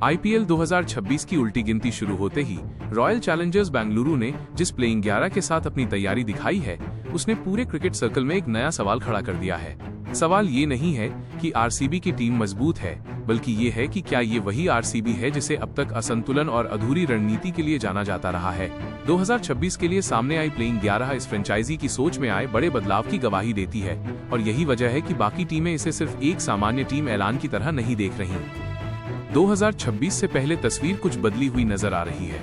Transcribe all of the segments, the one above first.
IPL 2026 की उल्टी गिनती शुरू होते ही रॉयल चैलेंजर्स बेंगलुरु ने जिस प्लेइंग 11 के साथ अपनी तैयारी दिखाई है, उसने पूरे क्रिकेट सर्कल में एक नया सवाल खड़ा कर दिया है। सवाल ये नहीं है कि आरसीबी की टीम मजबूत है, बल्कि ये है कि क्या ये वही आरसीबी है जिसे अब तक असंतुलन और अधूरी रणनीति के लिए जाना जाता रहा है। 2026 के लिए सामने आई प्लेइंग 11 इस फ्रेंचाइजी की सोच में आए बड़े बदलाव की गवाही देती है, और यही वजह है कि बाकी टीमें इसे सिर्फ एक सामान्य टीम ऐलान की तरह नहीं देख रही। 2026 से पहले तस्वीर कुछ बदली हुई नजर आ रही है।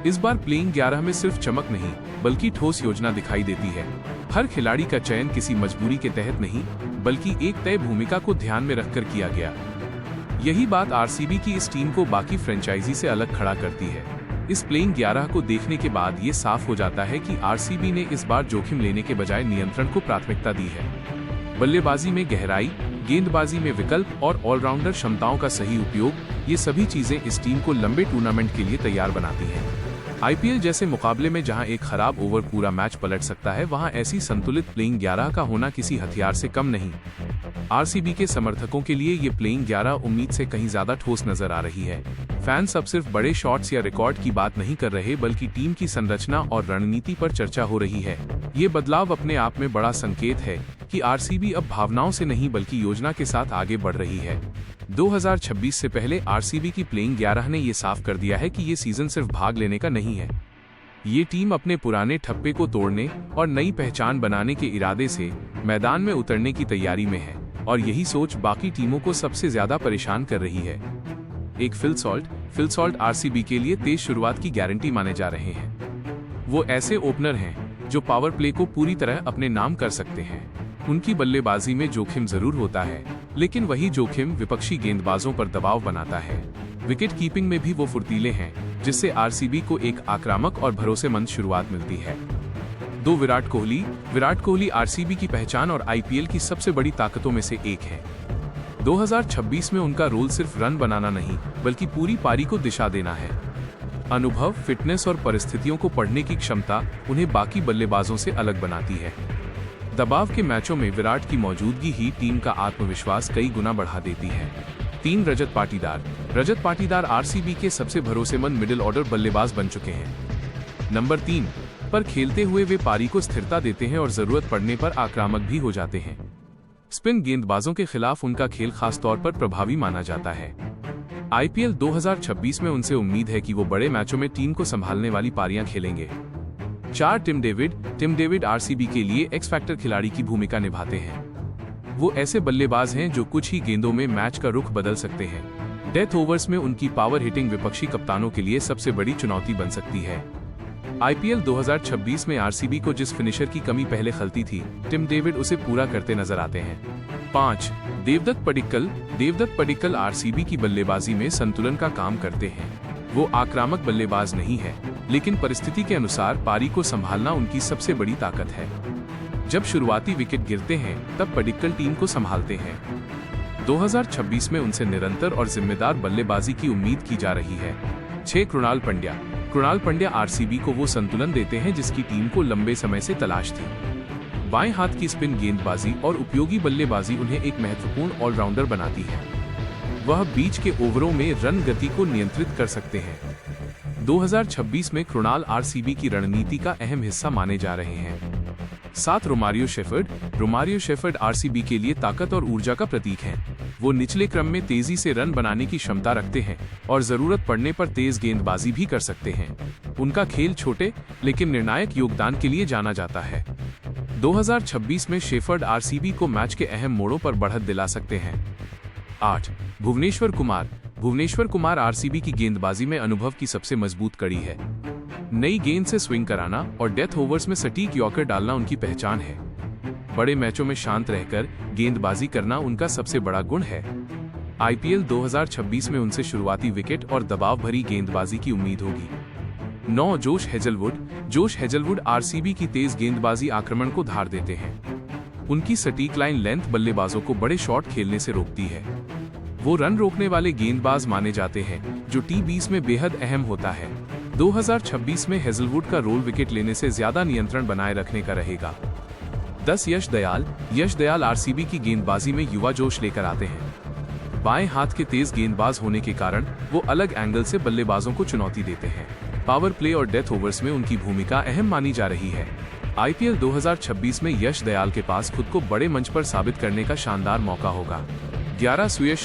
इस बार प्लेइंग 11 में सिर्फ चमक नहीं, बल्कि ठोस योजना दिखाई देती है। हर खिलाड़ी का चयन किसी मजबूरी के तहत नहीं, बल्कि एक तय भूमिका को ध्यान में रखकर किया गया। यही बात आरसीबी की इस टीम को बाकी फ्रेंचाइजी से अलग खड़ा करती है। इस प्लेइंग 11 को देखने के बाद ये साफ हो जाता है कि आरसीबी ने इस बार जोखिम लेने के बजाय नियंत्रण को प्राथमिकता दी है। बल्लेबाजी में गहराई, गेंदबाजी में विकल्प और ऑलराउंडर क्षमताओं का सही उपयोग, ये सभी चीजें इस टीम को लंबे टूर्नामेंट के लिए तैयार बनाती हैं। आईपीएल जैसे मुकाबले में जहां एक खराब ओवर पूरा मैच पलट सकता है, वहां ऐसी संतुलित प्लेइंग 11 का होना किसी हथियार से कम नहीं। आरसीबी के समर्थकों के लिए ये प्लेइंग 11 उम्मीद से कहीं ज्यादा ठोस नजर आ रही है। फैंस अब सिर्फ बड़े शॉट्स या रिकॉर्ड की बात नहीं कर रहे, बल्कि टीम की संरचना और रणनीति पर चर्चा हो रही है। ये बदलाव अपने आप में बड़ा संकेत है कि आरसीबी अब भावनाओं से नहीं बल्कि योजना के साथ आगे बढ़ रही है। 2026 से पहले आरसीबी की प्लेइंग 11 ने ये साफ कर दिया है कि ये सीजन सिर्फ भाग लेने का नहीं है। ये टीम अपने पुराने ठप्पे को तोड़ने और नई पहचान बनाने के इरादे से मैदान में उतरने की तैयारी में है, और यही सोच बाकी टीमों को सबसे ज्यादा परेशान कर रही है। एक फिल सॉल्ट आरसीबी के लिए तेज शुरुआत की गारंटी माने जा रहे हैं। वो ऐसे ओपनर हैं जो पावर प्ले को पूरी तरह अपने नाम कर सकते हैं। उनकी बल्लेबाजी में जोखिम जरूर होता है, लेकिन वही जोखिम विपक्षी गेंदबाजों पर दबाव बनाता है। विकेट कीपिंग में भी वो फुर्तीले हैं, जिससे आरसीबी को एक आक्रामक और भरोसेमंद शुरुआत मिलती है। विराट कोहली आरसीबी की पहचान और आईपीएल की सबसे बड़ी ताकतों में से एक है। 2026 में उनका रोल सिर्फ रन बनाना नहीं, बल्कि पूरी पारी को दिशा देना है। अनुभव, फिटनेस और परिस्थितियों को पढ़ने की क्षमता उन्हें बाकी बल्लेबाजों से अलग बनाती है। दबाव के मैचों में विराट की मौजूदगी ही टीम का आत्मविश्वास कई गुना बढ़ा देती है। रजत पाटीदार आरसीबी के सबसे भरोसेमंद मिडिल ऑर्डर बल्लेबाज बन चुके हैं। नंबर 3 पर खेलते हुए वे पारी को स्थिरता देते हैं और जरूरत पड़ने पर आक्रामक भी हो जाते हैं। स्पिन गेंदबाजों के खिलाफ उनका खेल खास तौर पर प्रभावी माना जाता है। आईपीएल 2026 में उनसे उम्मीद है कि वो बड़े मैचों में टीम को संभालने वाली पारियां खेलेंगे। 4 टिम डेविड आरसीबी के लिए एक्स फैक्टर खिलाड़ी की भूमिका निभाते हैं। वो ऐसे बल्लेबाज हैं जो कुछ ही गेंदों में मैच का रुख बदल सकते हैं। डेथ ओवर्स में उनकी पावर हिटिंग विपक्षी कप्तानों के लिए सबसे बड़ी चुनौती बन सकती है। आईपीएल 2026 में आरसीबी को जिस फिनिशर की कमी पहले खलती थी, टिम डेविड उसे पूरा करते नजर आते हैं। 5 देवदत्त पडिक्कल आरसीबी की बल्लेबाजी में संतुलन का काम करते हैं। वो आक्रामक बल्लेबाज नहीं है, लेकिन परिस्थिति के अनुसार पारी को संभालना उनकी सबसे बड़ी ताकत है। जब शुरुआती विकेट गिरते हैं, तब पडिक्कल टीम को संभालते हैं। 2026 में उनसे निरंतर और जिम्मेदार बल्लेबाजी की उम्मीद की जा रही है। 6 कृणाल पंड्या आरसीबी को वो संतुलन देते हैं जिसकी टीम को लंबे समय से तलाश थी। बाएं हाथ की स्पिन गेंदबाजी और उपयोगी बल्लेबाजी उन्हें एक महत्वपूर्ण ऑलराउंडर बनाती है। वह बीच के ओवरों में रन गति को नियंत्रित कर सकते हैं। 2026 में कृणाल आरसीबी की रणनीति का अहम हिस्सा माने जा रहे हैं। 7 रोमारियो शेफर्ड आरसीबी के लिए ताकत और ऊर्जा का प्रतीक हैं। वो निचले क्रम में तेजी से रन बनाने की क्षमता रखते हैं और जरूरत पड़ने पर तेज गेंदबाजी भी कर सकते हैं। उनका खेल छोटे लेकिन निर्णायक योगदान के लिए जाना जाता है। 2026 में शेफर्ड आरसीबी को मैच के अहम मोड़ों पर बढ़त दिला सकते हैं। 8 भुवनेश्वर कुमार आरसीबी की गेंदबाजी में अनुभव की सबसे मजबूत कड़ी है। नई गेंद से स्विंग कराना और डेथ ओवर्स में सटीक यॉर्कर डालना उनकी पहचान है। बड़े मैचों में शांत रहकर गेंदबाजी करना उनका सबसे बड़ा गुण है। आईपीएल 2026 में उनसे शुरुआती विकेट और दबाव भरी गेंदबाजी की उम्मीद होगी। 9 जोश हेजलवुड आरसीबी की तेज गेंदबाजी आक्रमण को धार देते हैं। उनकी सटीक लाइन लेंथ बल्लेबाजों को बड़े शॉट खेलने से रोकती है। वो रन रोकने वाले गेंदबाज माने जाते हैं, जो टी20 में बेहद अहम होता है। 2026 में हेजलवुड का रोल विकेट लेने से ज्यादा नियंत्रण बनाए रखने का रहेगा। 10 यश दयाल आरसीबी की गेंदबाजी में युवा जोश लेकर आते हैं। बाएं हाथ के तेज गेंदबाज होने के कारण वो अलग एंगल से बल्लेबाजों को चुनौती देते हैं। पावर प्ले और डेथ ओवर्स में उनकी भूमिका अहम मानी जा रही है। आईपीएल 2026 में यश दयाल के पास खुद को बड़े मंच पर साबित करने का शानदार मौका होगा। 11 सुयश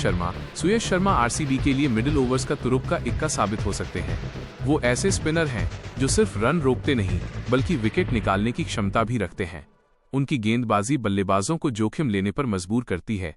शर्मा आरसीबी के लिए मिडिल ओवर्स का तुरुप का इक्का साबित हो सकते हैं। वो ऐसे स्पिनर हैं जो सिर्फ रन रोकते नहीं बल्कि विकेट निकालने की क्षमता भी रखते हैं। उनकी गेंदबाजी बल्लेबाजों को जोखिम लेने पर मजबूर करती है,